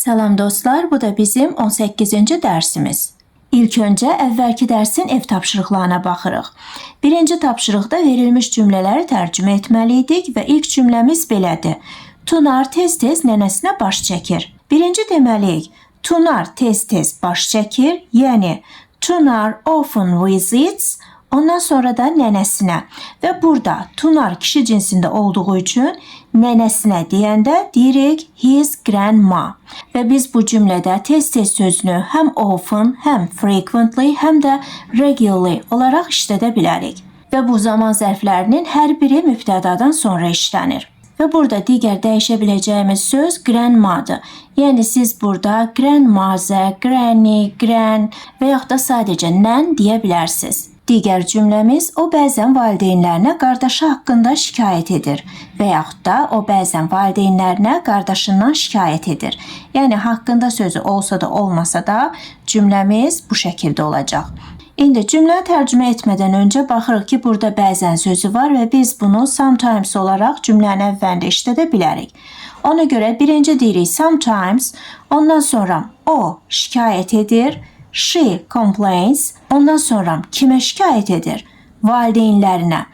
Salam dostlar, bu da bizim 18-ci dərsimiz. İlk öncə əvvəlki dərsin ev tapşırıqlarına baxırıq. Birinci tapşırıqda verilmiş cümlələri tərcümə etməliydik və ilk cümləmiz belədir. Tunar tez-tez nənəsinə baş çəkir. Birinci deməliyik, Tunar tez-tez baş çəkir, yəni Tunar often visits, ondan sonra da nənəsinə və burada Tunar kişi cinsində olduğu üçün nənəsinə deyəndə deyirik his grandma və biz bu cümlədə tez-tez sözünü həm often, həm frequently, həm də regularly olaraq işlədə bilərik və bu zaman zərflərinin hər biri mübtədadan sonra işlənir. Və burada digər dəyişə biləcəyimiz söz grandmadır. Yəni siz burada grandmother, granny, gran və yaxud da sadəcə nən deyə bilərsiniz. Digər cümləmiz o bəzən valideynlərinə qardaşı haqqında şikayət edir və yaxud da o bəzən valideynlərinə qardaşından şikayət edir. Yəni haqqında sözü olsa da olmasa da cümləmiz bu şəkildə olacaq. İndi cümləni tərcümə etmədən öncə baxırıq ki, burada bəzən sözü var və biz bunu sometimes olaraq cümlənin əvvəlində işlədə bilərik. Ona görə birinci deyirik sometimes, ondan sonra o şikayət edir, she complains, ondan sonra kimə şikayət edir? Valideynlərinə.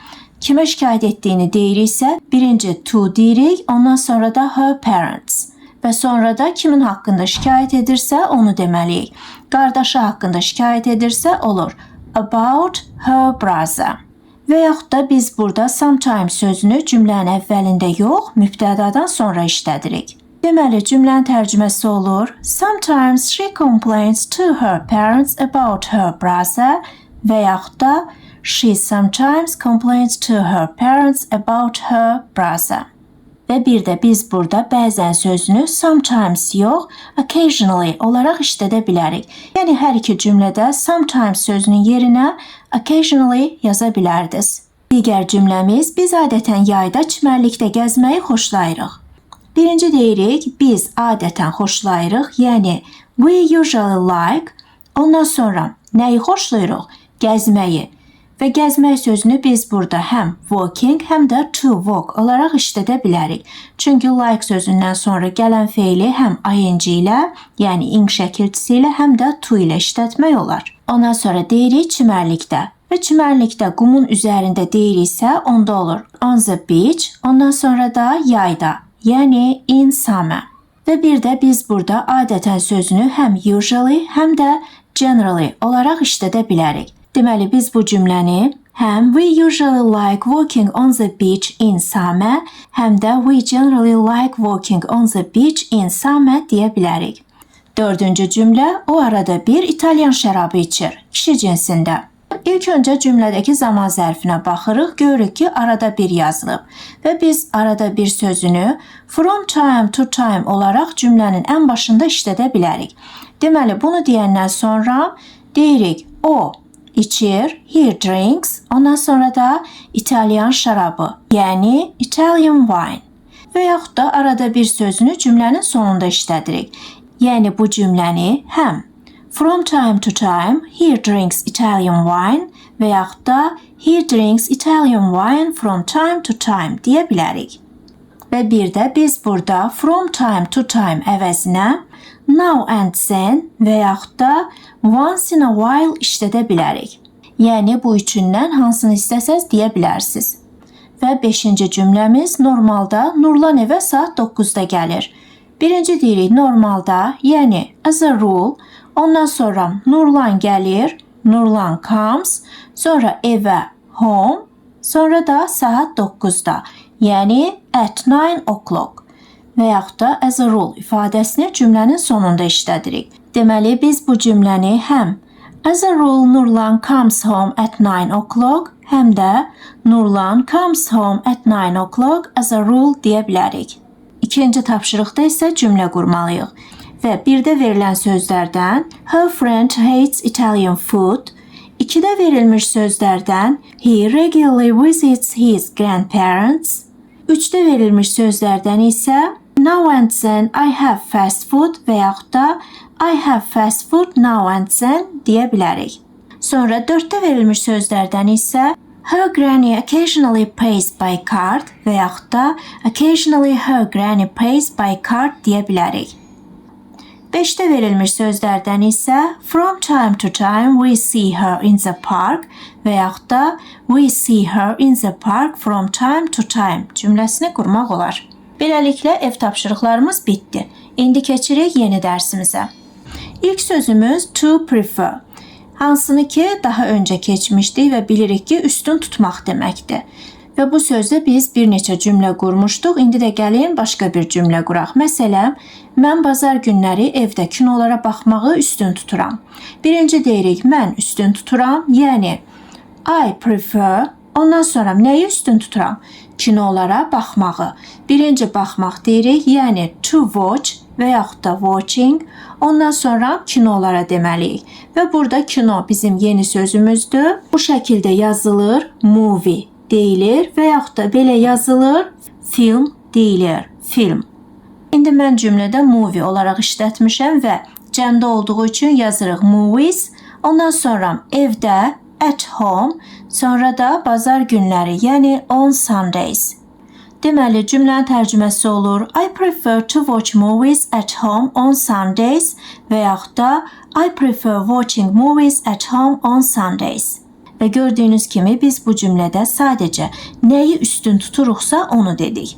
Kimə şikayət etdiyini deyiriksə, birinci to deyirik, ondan sonra da her parents. Və sonra da kimin haqqında şikayət edirsə onu deməliyik. Qardaşı haqqında şikayət edirsə olur about her brother. Və yaxud da biz burada sometimes sözünü cümlənin əvvəlində yox, mübtədadan sonra işlədirik. Deməli, cümlənin tərcüməsi olur sometimes she complains to her parents about her brother və yaxud da she sometimes complains to her parents about her brother. Və bir də biz burada bəzən sözünü sometimes yox, occasionally olaraq işlədə bilərik. Yəni hər iki cümlədə sometimes sözünün yerinə occasionally yaza bilərdiniz. Digər cümləmiz biz adətən yayda çimərlikdə gəzməyi xoşlayırıq. Birinci deyirik biz adətən xoşlayırıq, yəni we usually like. Ondan sonra nəyi xoşlayırıq? Gəzməyi. Və gəzmək sözünü biz burada həm walking, həm də to walk olaraq işlədə bilərik. Çünki like sözündən sonra gələn feili həm ing ilə, yəni ing şəkilçisi ilə, həm də to ilə işlətmək olar. Ondan sonra deyirik çimərlikdə. Və çimərlikdə qumun üzərində deyiriksə, onda olur on the beach, ondan sonra da yayda, yəni in summer. Və bir də biz burada adətən sözünü həm usually, həm də generally olaraq işlədə bilərik. Deməli, biz bu cümləni həm we usually like walking on the beach in summer, həm də we generally like walking on the beach in summer deyə bilərik. Dördüncü cümlə, o arada bir İtalyan şərabı içir, kişi cinsində. İlk öncə cümlədəki zaman zərfinə baxırıq, görürük ki, arada bir yazılıb və biz arada bir sözünü from time to time olaraq cümlənin ən başında işlədə bilərik. Deməli, bunu deyəndən sonra deyirik o içir, he drinks, ondan sonra da İtalyan şərabı, yəni Italian wine. Və yaxud da arada bir sözünü cümlənin sonunda işlədirik. Yəni bu cümləni həm from time to time he drinks Italian wine və yaxud da he drinks Italian wine from time to time deyə bilərik. Və bir də biz burada from time to time əvəzinə now and then və yaxud da once in a while işlədə bilərik. Yəni bu üçündən hansını istəsəz deyə bilərsiniz. Və 5-ci cümləmiz normalda Nurlan evə saat 9-da gəlir. Birinci deyirik normalda, yəni as a rule, ondan sonra Nurlan gəlir, Nurlan comes, sonra evə home, sonra da saat 9-da, yəni at 9 o'clock. Və yaxud da as a rule ifadəsini cümlənin sonunda işlədirik. Deməli, biz bu cümləni həm as a rule Nurlan comes home at 9 o'clock, həm də Nurlan comes home at 9 o'clock as a rule deyə bilərik. İkinci tapşırıqda isə cümlə qurmalıyıq. Və birdə verilən sözlərdən her friend hates Italian food, ikidə verilmiş sözlərdən he regularly visits his grandparents, üçdə verilmiş sözlərdən isə now and then I have fast food və yaxud da I have fast food now and then deyə bilərik. Sonra 4-də verilmiş sözlərdən isə her granny occasionally pays by card və yaxud da occasionally her granny pays by card deyə bilərik. 5-də verilmiş sözlərdən isə from time to time we see her in the park və yaxud da we see her in the park from time to time cümləsini qurmaq olar. Beləliklə ev tapşırıqlarımız bitdi. İndi keçirik yeni dərsimizə. İlk sözümüz to prefer. Hansını ki daha öncə keçmişdik və bilirik ki üstün tutmaq deməkdir. Və bu sözdə biz bir neçə cümlə qurmuşduq. İndi də gəlin başqa bir cümlə quraq. Məsələn, mən bazar günləri evdə kinolara baxmağı üstün tuturam. Birinci deyirik mən üstün tuturam, yəni I prefer. Ondan sonra nəyi üstün tuturam? Kinolara baxmağı. Birinci baxmaq deyirik, yəni to watch və yaxud da watching. Ondan sonra kinolara deməliyik. Və burada kino bizim yeni sözümüzdür. Bu şəkildə yazılır movie deyilir və yaxud da belə yazılır film deyilir, film. İndi mən cümlədə movie olaraq işlətmişəm və cəmdə olduğu üçün yazırıq movies. Ondan sonra evdə, at home, sonra da bazar günləri, yəni on Sundays. Deməli, cümlənin tərcüməsi olur I prefer to watch movies at home on Sundays və yaxud da I prefer watching movies at home on Sundays. Və gördüyünüz kimi biz bu cümlədə sadəcə nəyi üstün tuturuqsa onu dedik.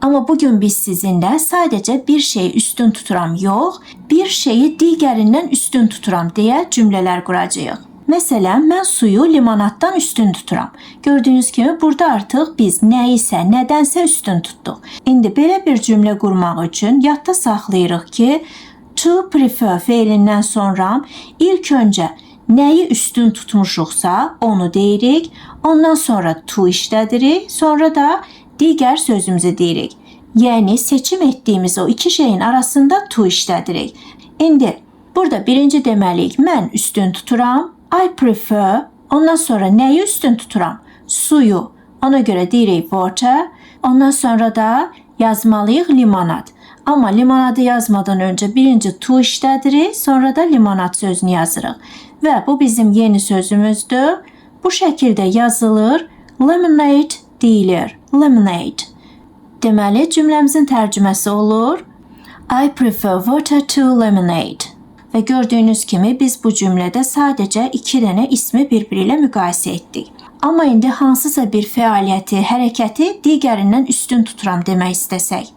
Amma bugün biz sizinlə sadəcə bir şeyi üstün tuturam yox, bir şeyi digərindən üstün tuturam deyə cümlələr quracağıq. Məsələn, mən suyu limonaddan üstün tuturam. Gördüyünüz kimi burada artıq biz nəyisə, nədənsə üstün tutduq. İndi belə bir cümlə qurmaq üçün yadda saxlayırıq ki, to prefer feilindən sonra ilk öncə nəyi üstün tutmuşuqsa onu deyirik, ondan sonra to işlədirik, sonra da digər sözümüzü deyirik. Yəni seçim etdiyimiz o iki şeyin arasında to işlədirik. İndi burada birinci deməliyik mən üstün tuturam, I prefer, ondan sonra nəyi üstün tuturam? Suyu, ona görə deyirik water, ondan sonra da yazmalıyıq limonad. Amma limonadı yazmadan öncə birinci to işlədirik, sonra da limonad sözünü yazırıq. Və bu bizim yeni sözümüzdür. Bu şəkildə yazılır, lemonade deyilir, lemonade. Deməli, cümləmizin tərcüməsi olur, I prefer water to lemonade. Və gördüyünüz kimi biz bu cümlədə sadəcə iki dənə ismi bir-biri ilə müqayisə etdik. Amma indi hansısa bir fəaliyyəti, hərəkəti digərindən üstün tuturam demək istəsək.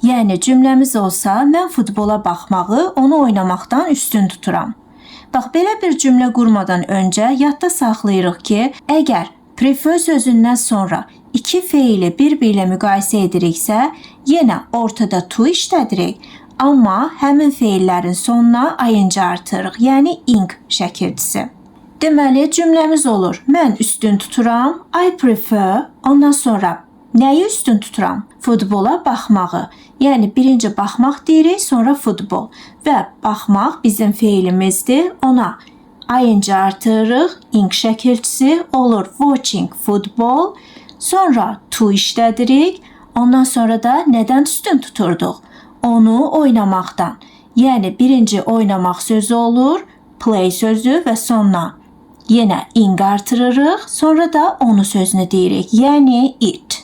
Yəni cümləmiz olsa, mən futbola baxmağı, onu oynamaqdan üstün tuturam. Bax, belə bir cümlə qurmadan öncə yadda saxlayırıq ki, əgər prefer sözündən sonra iki feili bir-biri ilə müqayisə ediriksə, yenə ortada to işlədirik, amma həmin feillərin sonuna ing artırıq, yəni ing şəkildisi. Deməli, cümləmiz olur, mən üstün tuturam, I prefer, ondan sonra nəyi üstün tuturam? Futbola baxmağı. Yəni birinci baxmaq deyirik, sonra futbol. Və baxmaq bizim feilimizdir. Ona ing artırırıq, ing şəkilçisi olur watching futbol. Sonra to işlədirik. Ondan sonra da nədən üstün tuturduq? Onu oynamaqdan. Yəni birinci oynamaq sözü olur, play sözü və sonra yenə ing artırırıq. Sonra da onu sözünü deyirik, yəni it.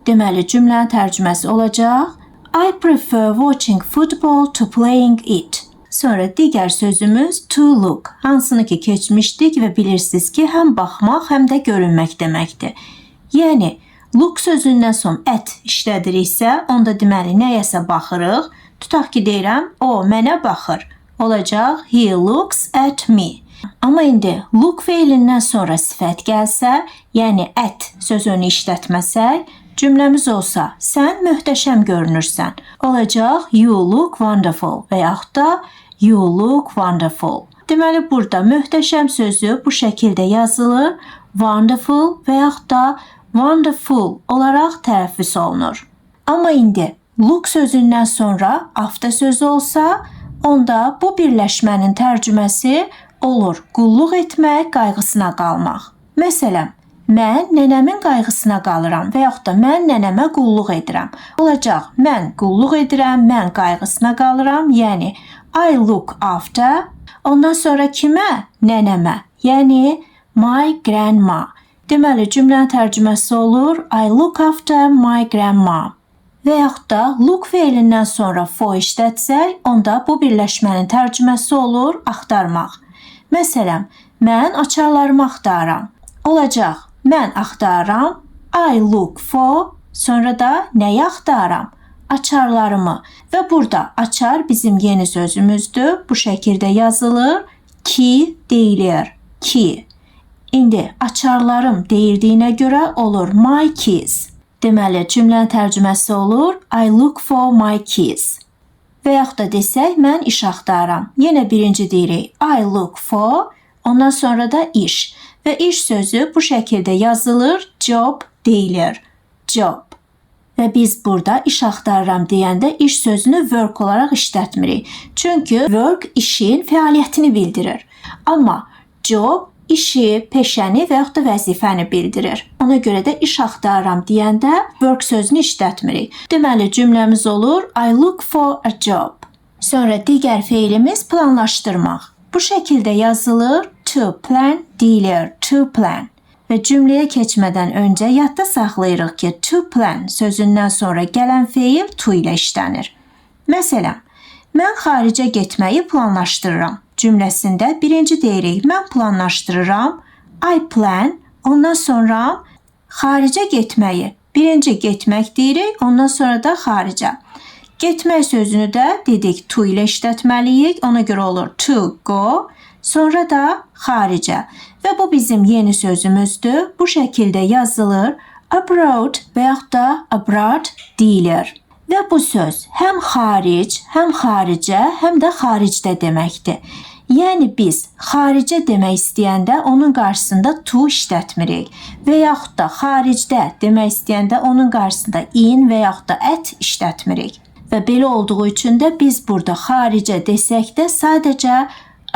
Deməli, cümlənin tərcüməsi olacaq I prefer watching football to playing it. Sonra digər sözümüz to look. Hansını ki keçmişdik və bilirsiniz ki, həm baxmaq, həm də görünmək deməkdir. Yəni, look sözündən son at işlədiriksə, onda deməli nəyəsə baxırıq. Tutaq ki, deyirəm, o mənə baxır. Olacaq, he looks at me. Amma indi look feilindən sonra sifət gəlsə, yəni at sözünü işlətməsək, cümləmiz olsa, sən möhtəşəm görünürsən. Olacaq, you look wonderful və yaxud da you look wonderful. Deməli, burada möhtəşəm sözü bu şəkildə yazılır, wonderful və yaxud da wonderful olaraq tələffüz olunur. Amma indi look sözündən sonra after sözü olsa, onda bu birləşmənin tərcüməsi olur qulluq etmək, qayğısına qalmaq. Məsələn, mən nənəmin qayğısına qalıram və yaxud da mən nənəmə qulluq edirəm. Olacaq, mən qulluq edirəm, mən qayğısına qalıram, yəni I look after. Ondan sonra kimə? Nənəmə, yəni my grandma. Deməli, cümlənin tərcüməsi olur I look after my grandma. və yaxud da look feilindən sonra for işlətsək, onda bu birləşmənin tərcüməsi olur axtarmaq. Məsələn, mən açarlarımı axtarıram. Olacaq, mən axtarıram, I look for, sonra da nəyi axtarıram? Açarlarımı. Və burada açar bizim yeni sözümüzdür. Bu şəkildə yazılır. Key deyilir. Key. İndi açarlarım deyildiyinə görə olur my keys. Deməli, cümlənin tərcüməsi olur I look for my keys. Və yaxud da desək, mən iş axtarıram. Yenə birinci deyirik I look for, ondan sonra da iş. Və iş sözü bu şəkildə yazılır, job deyilir. Job. Və biz burada iş axtarıram deyəndə iş sözünü work olaraq işlətmirik. Çünki work işin fəaliyyətini bildirir. Amma job işi, peşəni və yaxud da vəzifəni bildirir. Ona görə də iş axtarıram deyəndə work sözünü işlətmirik. Deməli, cümləmiz olur I look for a job. Sonra digər feilimiz planlaşdırmaq. Bu şəkildə yazılır to plan deyilir, to plan. Və cümləyə keçmədən öncə yadda saxlayırıq ki, to plan sözündən sonra gələn feil to ilə işlənir. Məsələn, mən xaricə getməyi planlaşdırıram cümləsində birinci deyirik, mən planlaşdırıram, I plan, ondan sonra xaricə getməyi. Birinci getmək deyirik, ondan sonra da xaricə. Getmək sözünü də dedik to ilə işlətməliyik, ona görə olur to go, sonra da xaricə. Və bu bizim yeni sözümüzdür. Bu şəkildə yazılır. Abroad və yaxud da abroad deyilir. Və bu söz həm xaric, həm xaricə, həm də xaricdə deməkdir. Yəni biz xaricə demək istəyəndə onun qarşısında to işlətmirik. Və yaxud da xaricdə demək istəyəndə onun qarşısında in və yaxud da at işlətmirik. Və belə olduğu üçün də biz burada xaricə desək də sadəcə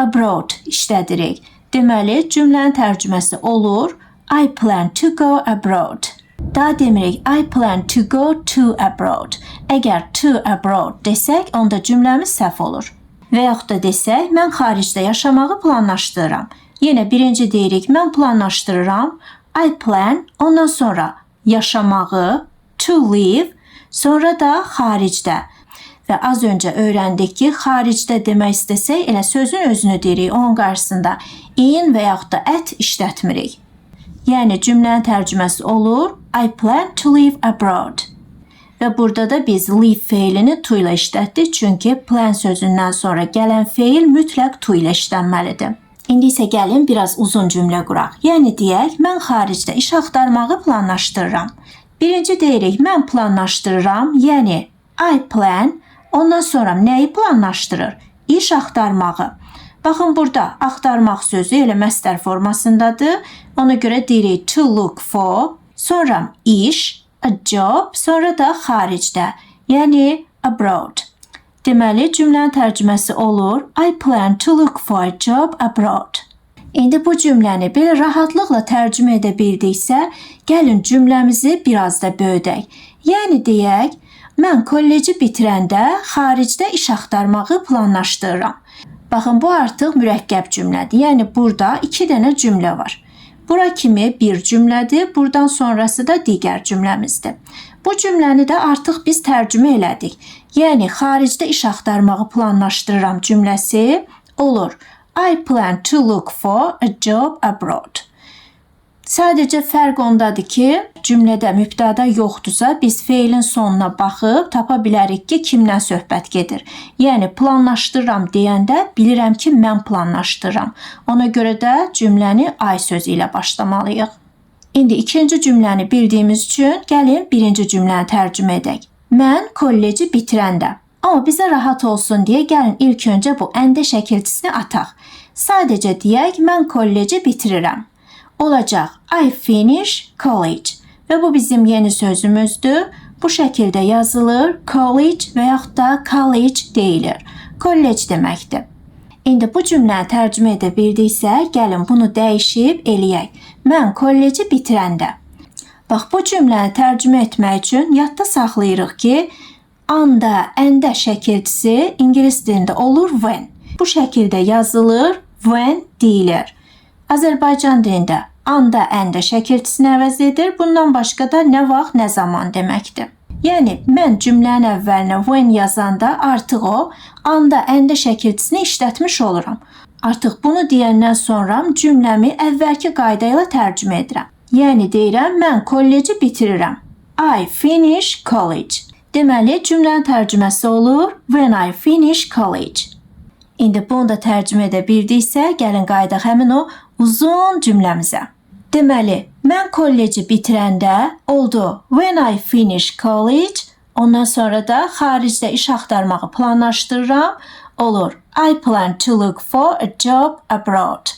abroad işlədirik. Deməli, cümlənin tərcüməsi olur I plan to go abroad. Daha demirik I plan to go to abroad. Əgər to abroad desək, onda cümləmiz səhv olur. Və yaxud da desək, mən xaricdə yaşamağı planlaşdırıram. Yenə birinci deyirik, mən planlaşdırıram. I plan, ondan sonra yaşamağı, to live, sonra da xaricdə. Və az öncə öyrəndik ki, xaricdə demək istəsək, elə sözün özünü deyirik, onun qarşısında in və yaxud da at işlətmirik. Yəni cümlənin tərcüməsi olur I plan to live abroad. Və burada da biz live feilini to ilə işlətdik, çünki plan sözündən sonra gələn feil mütləq to ilə işlənməlidir. İndi isə gəlin biraz uzun cümlə quraq. Yəni deyək, mən xaricdə iş axtarmağı planlaşdırıram. Birinci deyirik, mən planlaşdırıram, yəni I plan. Ondan sonra nəyi planlaşdırır? İş axtarmağı. Baxın, burada axtarmaq sözü elə məsdər formasındadır. Ona görə deyirik to look for, sonra iş, a job, sonra da xaricdə, yəni abroad. Deməli, cümlənin tərcüməsi olur I plan to look for a job abroad. İndi bu cümləni belə rahatlıqla tərcümə edə bildiksə, gəlin cümləmizi biraz da böyüdək. Yəni deyək, mən kolleci bitirəndə xaricdə iş axtarmağı planlaşdırıram. Baxın, bu artıq mürəkkəb cümlədir. Yəni burada 2 dənə cümlə var. Bura kimi bir cümlədir, buradan sonrası da digər cümləmizdir. Bu cümləni də artıq biz tərcümə elədik. Yəni xaricdə iş axtarmağı planlaşdırıram cümləsi olur I plan to look for a job abroad. Sadəcə fərq ondadır ki, cümlədə mübtəda yoxdursa, biz feilin sonuna baxıb tapa bilərik ki, kimdən söhbət gedir. Yəni planlaşdırıram deyəndə bilirəm ki, mən planlaşdırıram. Ona görə də cümləni I sözü ilə başlamalıyıq. İndi ikinci cümləni bildiyimiz üçün gəlin birinci cümləni tərcümə edək. Mən kolleci bitirəndə. Amma bizə rahat olsun deyə gəlin ilk öncə bu əndə şəkilçisini ataq. Sadəcə deyək, mən kolleci bitirirəm. Olacaq I finish college. Və bu bizim yeni sözümüzdür. Bu şəkildə yazılır. College və yaxud da college deyilir. College deməkdir. İndi bu cümləni tərcümə edə bildiksə, gəlin bunu dəyişib eləyək. Mən kolleci bitirəndə. Bax, bu cümləni tərcümə etmək üçün yadda saxlayırıq ki, anda, əndə şəkilçisi ingilis dilində olur when. Bu şəkildə yazılır, when deyilir. Azərbaycan dilində anda, əndə şəkilçisini əvəz edir. Bundan başqa da nə vaxt, nə zaman deməkdir. Yəni mən cümlənin əvvəlinə when yazanda artıq o anda əndə şəkilçisini işlətmiş oluram. Artıq bunu deyəndən sonra cümləmi əvvəlki qayda ilə tərcümə edirəm. Yəni deyirəm mən kolleci bitirirəm. I finish college. Deməli cümlənin tərcüməsi olur when I finish college. İndi bunu da tərcümə edə bildiksə, gəlin qayıdaq həmin o uzun cümləmizə. Deməli, mən kolleci bitirəndə oldu when I finish college. Ondan sonra da xaricdə iş axtarmağı planlaşdırıram. Olur I plan to look for a job abroad.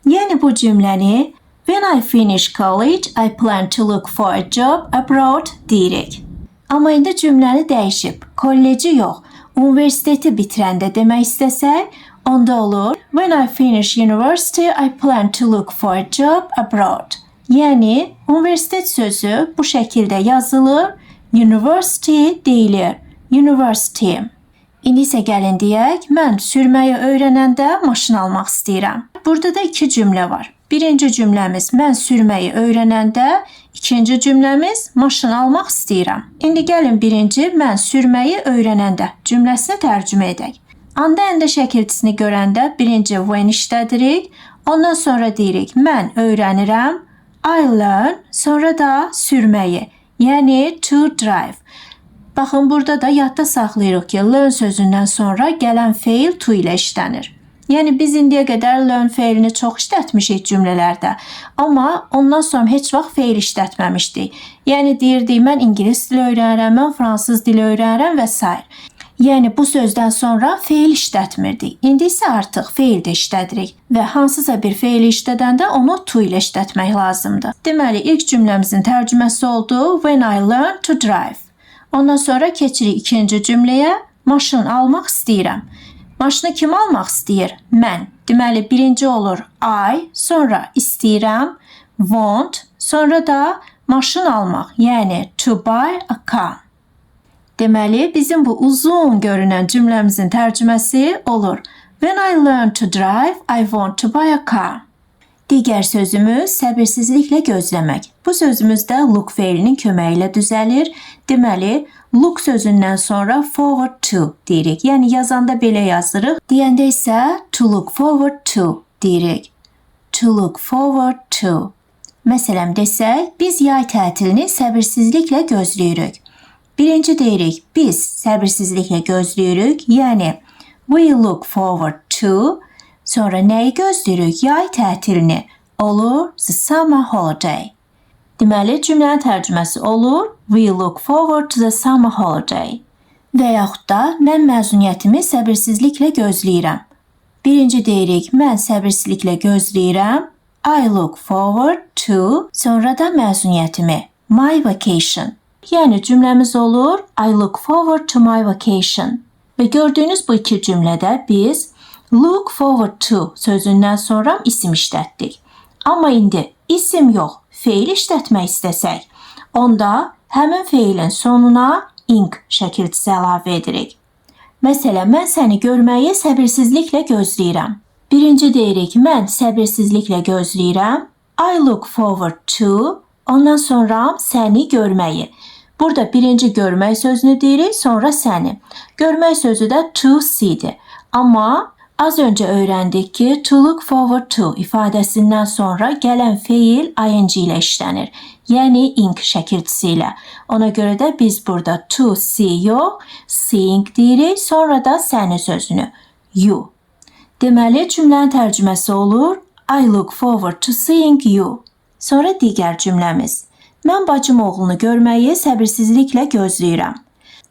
Yəni bu cümləni when I finish college, I plan to look for a job abroad deyirik. Amma indi cümləni dəyişib. Kolleci yox, universiteti bitirəndə demək istəsək, onda olur when I finish university, I plan to look for a job abroad. Yəni, universitet sözü bu şəkildə yazılır, university deyilir, university. İndi isə gəlin deyək, mən sürməyi öyrənəndə maşın almaq istəyirəm. Burada da iki cümlə var. Birinci cümləmiz mən sürməyi öyrənəndə, ikinci cümləmiz maşın almaq istəyirəm. İndi gəlin birinci mən sürməyi öyrənəndə cümləsini tərcümə edək. Anda əndə şəkilçisini görəndə birinci when işlədirik, ondan sonra deyirik mən öyrənirəm, I learn, sonra da sürməyi, yəni to drive. Baxın burada da yadda saxlayırıq ki learn sözündən sonra gələn feil to ilə işlənir. Yəni biz indiyə qədər learn feilini çox işlətmişik cümlələrdə, amma ondan sonra heç vaxt feil işlətməmişdik. Yəni deyirdik mən ingilis dili öyrənirəm, mən fransız dili öyrənirəm və s. Yəni bu sözdən sonra feil işlətmirdik. İndi isə artıq feil də işlədirik və hansısa bir feili işlədəndə onu to ilə işlətmək lazımdır. Deməli ilk cümləmizin tərcüməsi oldu when I learn to drive. Ondan sonra keçirik ikinci cümləyə maşın almaq istəyirəm. Maşını kim almaq istəyir? Mən. Deməli, birinci olur I, sonra istəyirəm, want, sonra da maşın almaq, yəni to buy a car. Deməli, bizim bu uzun görünən cümləmizin tərcüməsi olur when I learn to drive, I want to buy a car. Digər sözümüz səbirsizliklə gözləmək. Bu sözümüz də look feilinin köməyi ilə düzəlir. Deməli, look sözündən sonra forward to deyirik. Yəni yazanda belə yazırıq. Deyəndə isə to look forward to deyirik. To look forward to. Məsələn desək, biz yay tətilini səbirsizliklə gözləyirik. Birinci deyirik, biz səbirsizliklə gözləyirik. Yəni we look forward to. Sonra nəyi gözləyirik? Yay tətilini. Olur the summer holiday. Deməli, cümlənin tərcüməsi olur we look forward to the summer holiday. Və yaxud da mən məzuniyyətimi səbirsizliklə gözləyirəm. Birinci deyirik, mən səbirsizliklə gözləyirəm. I look forward to. Sonra da məzuniyyətimi. My vacation. Yəni cümləmiz olur I look forward to my vacation. Və gördüyünüz bu iki cümlədə biz look forward to sözündən sonra isim işlətdik. Amma indi isim yox, feil işlətmək istəsək, onda həmin feilin sonuna ing şəkilçisi əlavə edirik. Məsələn, mən səni görməyi səbirsizliklə gözləyirəm. Birinci deyirik, mən səbirsizliklə gözləyirəm. I look forward to. Ondan sonra səni görməyi. Burada birinci görmək sözünü deyirik, sonra səni. Görmək sözü də to see-dir. Amma az öncə öyrəndik ki, to look forward to ifadəsindən sonra gələn feil ing ilə işlənir. Yəni ing şəkilçisi ilə. Ona görə də biz burada to see yox, seeing deyirik, sonra da səni sözünü. You. Deməli, cümlənin tərcüməsi olur I look forward to seeing you. Sonra digər cümləmiz. Mən bacım oğlunu görməyi səbirsizliklə gözləyirəm.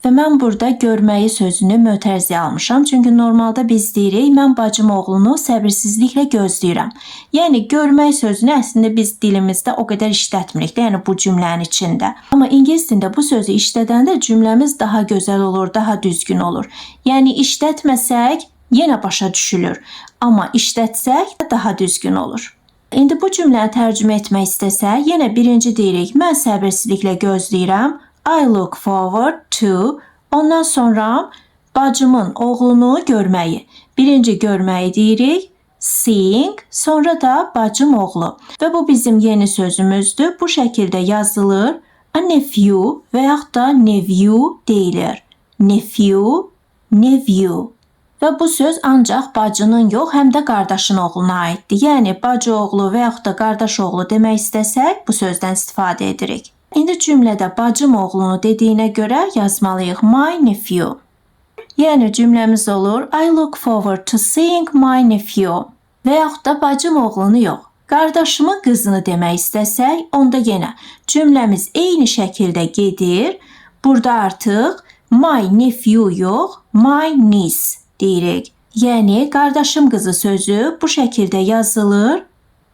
Və mən burada görməyi sözünü mötərizəyə almışam. Çünki normalda biz deyirik, mən bacım oğlunu səbirsizliklə gözləyirəm. Yəni, görmək sözünü əslində biz dilimizdə o qədər işlətmirik də, yəni bu cümlənin içində. Amma ingilis dilində bu sözü işlədəndə cümləmiz daha gözəl olur, daha düzgün olur. Yəni, işlətməsək yenə başa düşülür. Amma işlətsək daha düzgün olur. İndi bu cümləni tərcümə etmək istəsək, yenə birinci deyirik, mən səbirsizliklə gözləyirəm. I look forward to. Ondan sonra bacımın oğlunu görməyi. Birinci görməyi deyirik. Seeing. Sonra da bacım oğlu. Və bu bizim yeni sözümüzdür. Bu şəkildə yazılır. A nephew və yaxud da nephew deyilir. Nephew, nephew. Və bu söz ancaq bacının yox, həm də qardaşın oğluna aiddir. Yəni, bacı oğlu və yaxud da qardaş oğlu demək istəsək, bu sözdən istifadə edirik. İndi cümlədə bacım oğlunu dediyinə görə yazmalıyıq my nephew. Yəni, cümləmiz olur I look forward to seeing my nephew. Və yaxud da bacım oğlunu yox, qardaşımın qızını demək istəsək, onda yenə cümləmiz eyni şəkildə gedir. Burada artıq my nephew yox, my niece deyirik. Yəni, qardaşım qızı sözü bu şəkildə yazılır,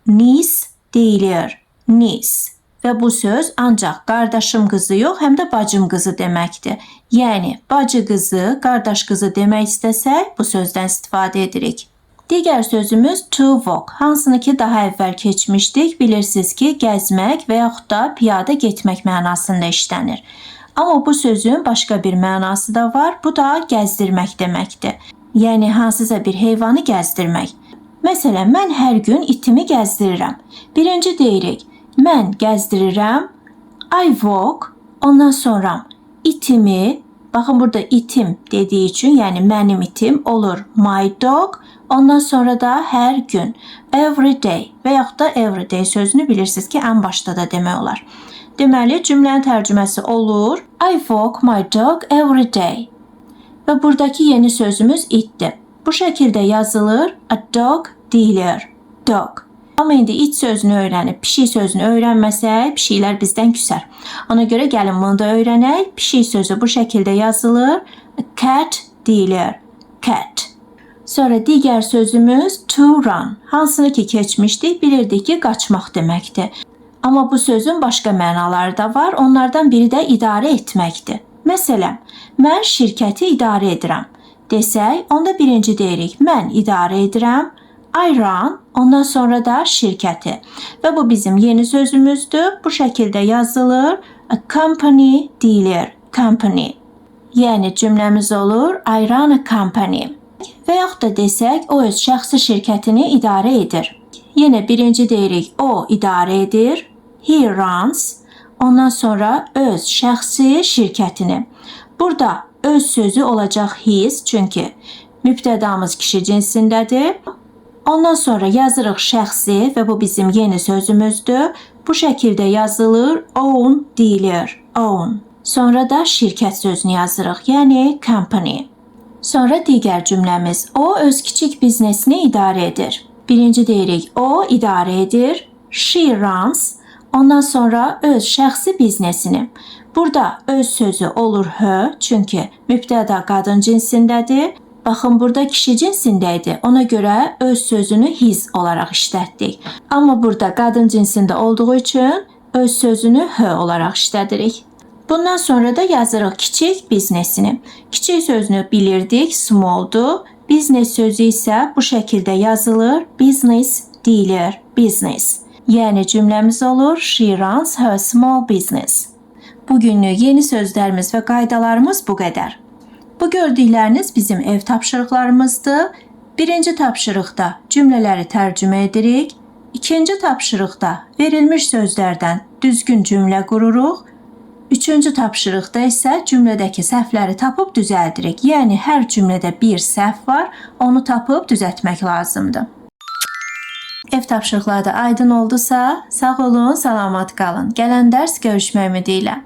niece deyilir, niece. Və bu söz ancaq qardaşım qızı yox, həm də bacım qızı deməkdir. Yəni, bacı qızı, qardaş qızı demək istəsək, bu sözdən istifadə edirik. Digər sözümüz to walk, hansını ki daha əvvəl keçmişdik. Bilirsiniz ki, gəzmək və yaxud da piyada getmək mənasında işlənir. Amma bu sözün başqa bir mənası da var. Bu da gəzdirmək deməkdir. Yəni, hansısa bir heyvanı gəzdirmək. Məsələn, mən hər gün itimi gəzdirirəm. Birinci deyirik, mən gəzdirirəm, I walk, ondan sonra itimi, baxın burada itim dediyi üçün, yəni mənim itim olur my dog, ondan sonra da hər gün, every day və yaxud da every day sözünü bilirsiniz ki, ən başda da demək olar. Deməli, cümlənin tərcüməsi olur I walk my dog every day. Və buradakı yeni sözümüz itdir. Bu şəkildə yazılır, a dog deyilir, dog. Amma indi it sözünü öyrənib, pişik sözünü öyrənməsək, pişiklər bizdən küsər. Ona görə gəlin bunu da öyrənək. Pişik sözü bu şəkildə yazılır, a cat deyilir, cat. Sonra digər sözümüz to run. Hansını ki keçmişdik, bilirdik ki, qaçmaq deməkdir. Amma bu sözün başqa mənaları da var. Onlardan biri də idarə etməkdir. Məsələn, mən şirkəti idarə edirəm desək, onda birinci deyirik, mən idarə edirəm, I run, ondan sonra da şirkəti. Və bu bizim yeni sözümüzdür. Bu şəkildə yazılır, a company deyilir, company. Yəni cümləmiz olur, I run a company. Və yaxud da desək, o öz şəxsi şirkətini idarə edir. Yenə birinci deyirik, o idarə edir, he runs, ondan sonra öz şəxsi şirkətini. Burada öz sözü olacaq his, çünki mübtədamız kişi cinsindədir. Ondan sonra yazırıq şəxsi və bu bizim yeni sözümüzdür. Bu şəkildə yazılır, own deyilir, own. Sonra da şirkət sözünü yazırıq, yəni company. Sonra digər cümləmiz, o öz kiçik biznesini idarə edir. Birinci deyirik, o idarə edir, she runs, ondan sonra öz şəxsi biznesini. Burada öz sözü olur her, çünki mübtəda qadın cinsindədir. Baxın, burada kişi cinsindəydi. Ona görə öz sözünü his olaraq işlətdik. Amma burada qadın cinsində olduğu üçün öz sözünü h olaraq işlədirik. Bundan sonra da yazırıq kiçik biznesini. Kiçik sözünü bilirdik, small'du. Biznes sözü isə bu şəkildə yazılır, business deyilir, business. Yəni cümləmiz olur, she runs her small business. Bugünlük yeni sözlərimiz və qaydalarımız bu qədər. Bu gördükləriniz bizim ev tapşırıqlarımızdır. Birinci tapşırıqda cümlələri tərcümə edirik. İkinci tapşırıqda verilmiş sözlərdən düzgün cümlə qururuq. Üçüncü tapşırıqda isə cümlədəki səhvləri tapıb düzəldirik. Yəni hər cümlədə bir səhv var, onu tapıb düzəltmək lazımdır. Ev tapşırıqları da aydın oldusa, sağ olun, salamat qalın. Gələn dərs görüşmək ümidi ilə.